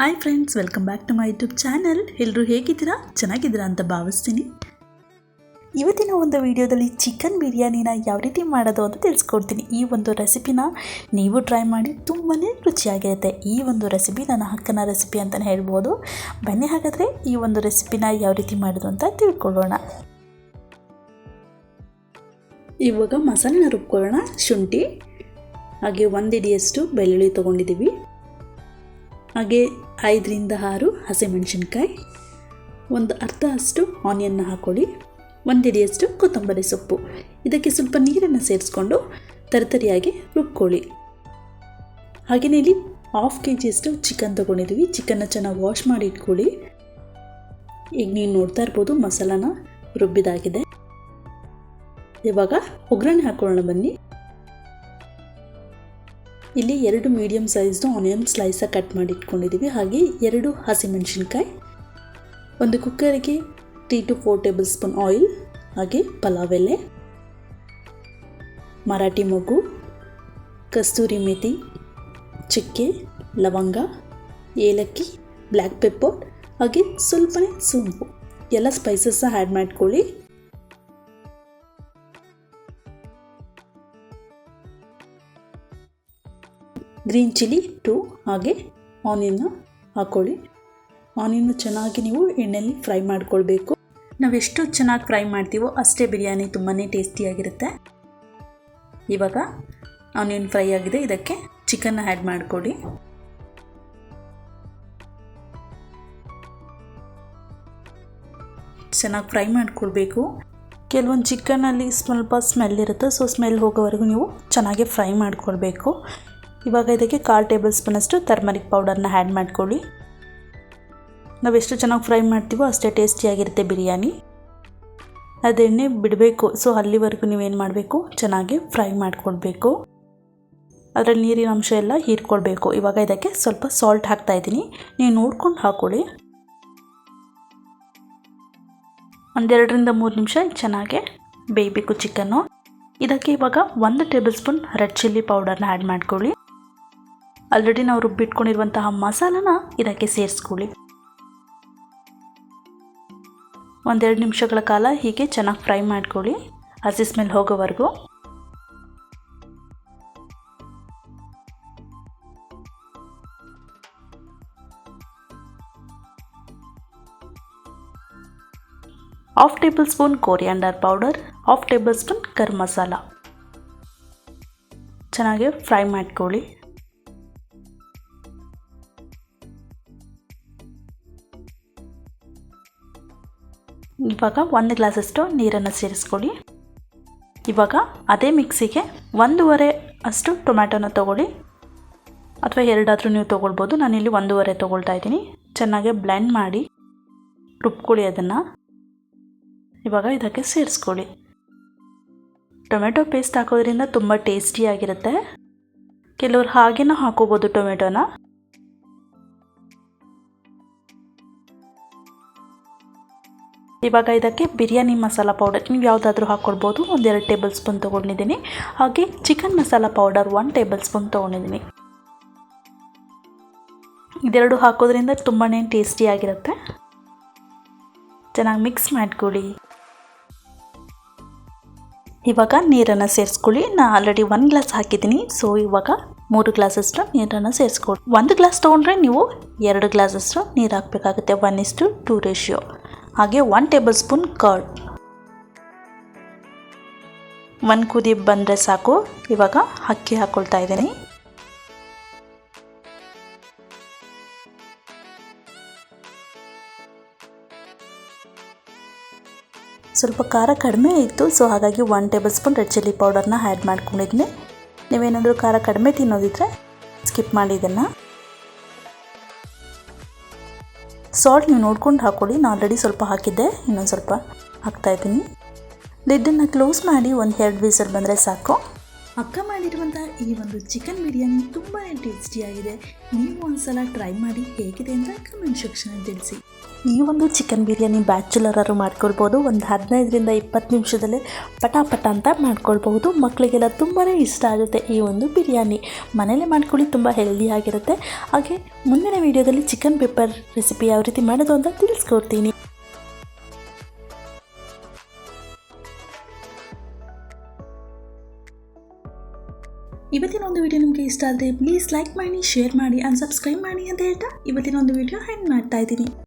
Hi friends, welcome back to my YouTube channel. ಎಲ್ಲರೂ ಹೇಗಿದ್ದೀರಾ? ಚೆನ್ನಾಗಿದ್ದೀರಾ ಅಂತ ಭಾವಿಸ್ತೀನಿ. ಇವತ್ತಿನ ಒಂದು ವಿಡಿಯೋದಲ್ಲಿ ಚಿಕನ್ ಬಿರಿಯಾನಿನ ಯಾವ ರೀತಿ ಮಾಡೋದು ಅಂತ ತಿಳಿಸ್ಕೊಡ್ತೀನಿ. ಈ ಒಂದು ರೆಸಿಪಿನ ನೀವು ಟ್ರೈ ಮಾಡಿ, ತುಂಬಾ ರುಚಿಯಾಗಿರುತ್ತೆ. ಈ ಒಂದು ರೆಸಿಪಿ ನನ್ನ ಅಕ್ಕನ ರೆಸಿಪಿ ಅಂತಲೇ ಹೇಳ್ಬೋದು. ಬನ್ನಿ ಹಾಗಾದರೆ ಈ ಒಂದು ರೆಸಿಪಿನ ಯಾವ ರೀತಿ ಮಾಡೋದು ಅಂತ ತಿಳ್ಕೊಳ್ಳೋಣ. ಇವಾಗ ಮಸಾಲೆನ ರುಬ್ಕೊಳ್ಳೋಣ. ಶುಂಠಿ, ಹಾಗೆ 1 ಹಿಡಿಯಷ್ಟು ಬೆಳ್ಳುಳ್ಳಿ ತೊಗೊಂಡಿದ್ದೀವಿ. ಹಾಗೆ 5ರಿಂದ 6 ಹಸಿಮೆಣಸಿನ್ಕಾಯಿ, ಒಂದು ಅರ್ಧ ಅಷ್ಟು ಆನಿಯನ್ನ ಹಾಕ್ಕೊಳ್ಳಿ, 1 ಹಿಡಿಯಷ್ಟು ಕೊತ್ತಂಬರಿ ಸೊಪ್ಪು. ಇದಕ್ಕೆ ಸ್ವಲ್ಪ ನೀರನ್ನು ಸೇರಿಸ್ಕೊಂಡು ತರಿತರಿಯಾಗಿ ರುಬ್ಕೊಳ್ಳಿ. ಹಾಗೆಯೇ ಇಲ್ಲಿ 1/2 kg ಚಿಕನ್ ತೊಗೊಂಡಿದ್ದೀವಿ. ಚಿಕನ್ನ ಚೆನ್ನಾಗಿ ವಾಶ್ ಮಾಡಿ ಇಟ್ಕೊಳ್ಳಿ. ಈಗ ನೀವು ನೋಡ್ತಾ ಇರ್ಬೋದು ಮಸಾಲಾನ ರುಬ್ಬಿದಾಗಿದೆ. ಇವಾಗ ಒಗ್ಗರಣೆ ಹಾಕ್ಕೊಳ್ಳೋಣ ಬನ್ನಿ. ಇಲ್ಲಿ 2 ಮೀಡಿಯಮ್ ಸೈಜ್ದು ಆನಿಯನ್ ಸ್ಲೈಸಾಗಿ ಕಟ್ ಮಾಡಿ ಇಟ್ಕೊಂಡಿದ್ದೀವಿ. ಹಾಗೆ 2 ಹಸಿಮೆಣಸಿನ್ಕಾಯಿ, ಒಂದು ಕುಕ್ಕರಿಗೆ 3 to 4 ಟೇಬಲ್ ಸ್ಪೂನ್ ಆಯಿಲ್, ಹಾಗೆ ಪಲಾವ್ ಎಲೆ, ಮರಾಠಿ ಮೊಗ್ಗು, ಕಸ್ತೂರಿ ಮೇಥಿ, ಚಕ್ಕೆ, ಲವಂಗ, ಏಲಕ್ಕಿ, ಬ್ಲ್ಯಾಕ್ ಪೆಪ್ಪರ್, ಹಾಗೆ ಸ್ವಲ್ಪನೇ ಸೋಂಪು ಎಲ್ಲ ಸ್ಪೈಸಸ್ ಆ್ಯಡ್ ಮಾಡ್ಕೊಳ್ಳಿ. ಗ್ರೀನ್ ಚಿಲ್ಲಿ 2, ಹಾಗೆ ಆನಿಯನ್ನ ಹಾಕ್ಕೊಳ್ಳಿ. ಆನಿಯನ್ನು ಚೆನ್ನಾಗಿ ನೀವು ಎಣ್ಣೆಯಲ್ಲಿ ಫ್ರೈ ಮಾಡ್ಕೊಳ್ಬೇಕು. ನಾವೆಷ್ಟು ಚೆನ್ನಾಗಿ ಫ್ರೈ ಮಾಡ್ತೀವೋ ಅಷ್ಟೇ ಬಿರಿಯಾನಿ ತುಂಬಾ ಟೇಸ್ಟಿಯಾಗಿರುತ್ತೆ. ಇವಾಗ ಆನಿಯನ್ ಫ್ರೈ ಆಗಿದೆ, ಇದಕ್ಕೆ ಚಿಕನ್ನ ಆ್ಯಡ್ ಮಾಡಿಕೊಡಿ. ಚೆನ್ನಾಗಿ ಫ್ರೈ ಮಾಡ್ಕೊಳ್ಬೇಕು. ಕೆಲವೊಂದು ಚಿಕನಲ್ಲಿ ಸ್ವಲ್ಪ ಸ್ಮೆಲ್ ಇರುತ್ತೆ, ಸೊ ಸ್ಮೆಲ್ ಹೋಗೋವರೆಗೂ ನೀವು ಚೆನ್ನಾಗಿ ಫ್ರೈ ಮಾಡ್ಕೊಳ್ಬೇಕು. ಇವಾಗ ಇದಕ್ಕೆ 1/4 ಟೇಬಲ್ ಸ್ಪೂನಷ್ಟು ಟರ್ಮರಿಕ್ ಪೌಡರ್ನ ಆ್ಯಡ್ ಮಾಡ್ಕೊಳ್ಳಿ. ನಾವೆಷ್ಟು ಚೆನ್ನಾಗಿ ಫ್ರೈ ಮಾಡ್ತೀವೋ ಅಷ್ಟೇ ಟೇಸ್ಟಿಯಾಗಿರುತ್ತೆ ಬಿರಿಯಾನಿ. ಅದು ಎಣ್ಣೆ ಬಿಡಬೇಕು, ಸೊ ಅಲ್ಲಿವರೆಗೂ ನೀವೇನು ಮಾಡಬೇಕು, ಚೆನ್ನಾಗಿ ಫ್ರೈ ಮಾಡ್ಕೊಳ್ಬೇಕು. ಅದರಲ್ಲಿ ನೀರಿನ ಅಂಶ ಎಲ್ಲ ಹೀರ್ಕೊಳ್ಬೇಕು. ಇವಾಗ ಇದಕ್ಕೆ ಸ್ವಲ್ಪ ಸಾಲ್ಟ್ ಹಾಕ್ತಾಯಿದ್ದೀನಿ, ನೀವು ನೋಡ್ಕೊಂಡು ಹಾಕ್ಕೊಳ್ಳಿ. 1-2ರಿಂದ 3 ನಿಮಿಷ ಚೆನ್ನಾಗಿ ಬೇಯಬೇಕು ಚಿಕನ್ನು. ಇದಕ್ಕೆ ಇವಾಗ 1 ಟೇಬಲ್ ಸ್ಪೂನ್ ರೆಡ್ ಚಿಲ್ಲಿ ಪೌಡರ್ನ ಆ್ಯಡ್ ಮಾಡ್ಕೊಳ್ಳಿ. ಆಲ್ರೆಡಿ ನಾವು ರುಬ್ಬಿಟ್ಕೊಂಡಿರುವಂತಹ ಮಸಾಲಾನ ಇದಕ್ಕೆ ಸೇರಿಸ್ಕೊಳ್ಳಿ. 1-2 ನಿಮಿಷಗಳ ಕಾಲ ಹೀಗೆ ಚೆನ್ನಾಗಿ ಫ್ರೈ ಮಾಡ್ಕೊಳ್ಳಿ, ಹಸಿ ಸ್ಮೆಲ್ ಹೋಗೋವರೆಗೂ. ½ tablespoon coriander powder, ½ tablespoon garam masala ಚೆನ್ನಾಗಿ ಫ್ರೈ ಮಾಡ್ಕೊಳ್ಳಿ. ಇವಾಗ 1 ಗ್ಲಾಸಷ್ಟು ನೀರನ್ನು ಸೇರಿಸ್ಕೊಳ್ಳಿ. ಇವಾಗ ಅದೇ ಮಿಕ್ಸಿಗೆ 1.5 ಅಷ್ಟು ಟೊಮ್ಯಾಟೊನ ತೊಗೊಳ್ಳಿ, ಅಥವಾ 2 ನೀವು ತೊಗೊಳ್ಬೋದು. ನಾನಿಲ್ಲಿ 1.5 ತೊಗೊಳ್ತಾ ಇದ್ದೀನಿ. ಚೆನ್ನಾಗಿ ಬ್ಲೆಂಡ್ ಮಾಡಿ ರುಬ್ಕೊಳ್ಳಿ ಅದನ್ನು. ಇವಾಗ ಇದಕ್ಕೆ ಸೇರಿಸ್ಕೊಳ್ಳಿ. ಟೊಮೆಟೊ ಪೇಸ್ಟ್ ಹಾಕೋದ್ರಿಂದ ತುಂಬ ಟೇಸ್ಟಿಯಾಗಿರುತ್ತೆ. ಕೆಲವರು ಹಾಗೇನೂ ಹಾಕೋಬೋದು ಟೊಮೆಟೊನ. ಇವಾಗ ಇದಕ್ಕೆ ಬಿರಿಯಾನಿ ಮಸಾಲ ಪೌಡರ್ ನೀವು ಯಾವುದಾದ್ರೂ ಹಾಕ್ಕೊಳ್ಬೋದು. 1-2 ಟೇಬಲ್ ಸ್ಪೂನ್ ತೊಗೊಂಡಿದ್ದೀನಿ. ಹಾಗೆ chicken masala powder 1 table spoon ತೊಗೊಂಡಿದ್ದೀನಿ. ಇದೆರಡು ಹಾಕೋದ್ರಿಂದ ತುಂಬಾ ಟೇಸ್ಟಿಯಾಗಿರುತ್ತೆ. ಚೆನ್ನಾಗಿ ಮಿಕ್ಸ್ ಮಾಡ್ಕೊಳ್ಳಿ. ಇವಾಗ ನೀರನ್ನು ಸೇರಿಸ್ಕೊಳ್ಳಿ. ನಾನು ಆಲ್ರೆಡಿ 1 ಗ್ಲಾಸ್ ಹಾಕಿದ್ದೀನಿ, ಸೊ ಇವಾಗ 3 ಗ್ಲಾಸಷ್ಟು ನೀರನ್ನು ಸೇರಿಸ್ಕೊಳ್ಳಿ. 1 ಗ್ಲಾಸ್ ತೊಗೊಂಡ್ರೆ ನೀವು 2 ಗ್ಲಾಸಷ್ಟು ನೀರು ಹಾಕಬೇಕಾಗುತ್ತೆ, 1:2 ರೇಷಿಯೋ. ಹಾಗೆ 1 ಟೇಬಲ್ ಸ್ಪೂನ್ ಕರ್ಡ್. 1 ಕುದಿ ಬಂದರೆ ಸಾಕು. ಇವಾಗ ಅಕ್ಕಿ ಹಾಕ್ಕೊಳ್ತಾ ಇದ್ದೀನಿ. ಸ್ವಲ್ಪ ಖಾರ ಕಡಿಮೆ ಇತ್ತು, ಸೊ ಹಾಗಾಗಿ 1 ಟೇಬಲ್ ಸ್ಪೂನ್ ರೆಡ್ ಚಿಲ್ಲಿ ಪೌಡರ್ನ ಆ್ಯಡ್ ಮಾಡ್ಕೊಂಡಿದ್ದೀನಿ. ನೀವೇನಾದರೂ ಖಾರ ಕಡಿಮೆ ತಿನ್ನೋದಿದ್ರೆ ಸ್ಕಿಪ್ ಮಾಡಿ ಇದನ್ನು. ಸಾಲ್ಟ್ ನೀವು ನೋಡ್ಕೊಂಡು ಹಾಕ್ಕೊಳ್ಳಿ. ನಾನು ಆಲ್ರೆಡಿ ಸ್ವಲ್ಪ ಹಾಕಿದ್ದೆ, ಇನ್ನೊಂದು ಸ್ವಲ್ಪ ಹಾಕ್ತಾಯಿದ್ದೀನಿ. ಲಿಡ್ಡನ್ನು ಕ್ಲೋಸ್ ಮಾಡಿ 1-2 ವಿಸಲ್ ಬಂದರೆ ಸಾಕು. ಅಕ್ಕ ಮಾಡಿರುವಂಥ ಈ ಒಂದು ಚಿಕನ್ ಬಿರಿಯಾನಿ ತುಂಬಾ ಟೇಸ್ಟಿಯಾಗಿದೆ. ನೀವು ಒಂದ್ಸಲ ಟ್ರೈ ಮಾಡಿ ಹೇಗಿದೆ ಅಂತ ಕಮೆಂಟ್ ಸೆಕ್ಷನಲ್ಲಿ ತಿಳಿಸಿ. ಈ ಒಂದು ಚಿಕನ್ ಬಿರಿಯಾನಿ ಬ್ಯಾಚುಲರರು ಮಾಡ್ಕೊಳ್ಬೋದು. ಒಂದು 15ರಿಂದ 20 ನಿಮಿಷದಲ್ಲೇ ಪಟಾಪಟ ಅಂತ ಮಾಡ್ಕೊಳ್ಬಹುದು. ಮಕ್ಕಳಿಗೆಲ್ಲ ತುಂಬಾ ಇಷ್ಟ ಆಗುತ್ತೆ ಈ ಒಂದು ಬಿರಿಯಾನಿ. ಮನೇಲೆ ಮಾಡ್ಕೊಳ್ಳಿ, ತುಂಬ ಹೆಲ್ದಿಯಾಗಿರುತ್ತೆ. ಹಾಗೆ ಮುಂದಿನ ವಿಡಿಯೋದಲ್ಲಿ ಚಿಕನ್ ಪೆಪ್ಪರ್ ರೆಸಿಪಿ ಯಾವ ರೀತಿ ಮಾಡೋದು ಅಂತ ತಿಳಿಸ್ಕೊಡ್ತೀನಿ. ಇವತ್ತಿನ ಒಂದು ವಿಡಿಯೋ ನಿಮಗೆ ಇಷ್ಟ ಆದರೆ ಪ್ಲೀಸ್ ಲೈಕ್ ಮಾಡಿ, ಶೇರ್ ಮಾಡಿ ಆ್ಯಂಡ್ ಸಬ್ಸ್ಕ್ರೈಬ್ ಮಾಡಿ ಅಂತ ಹೇಳ್ತಾ ಇವತ್ತಿನ ಒಂದು ವಿಡಿಯೋ ಎಂಡ್ ಮಾಡ್ತಾ ಇದ್ದೀನಿ.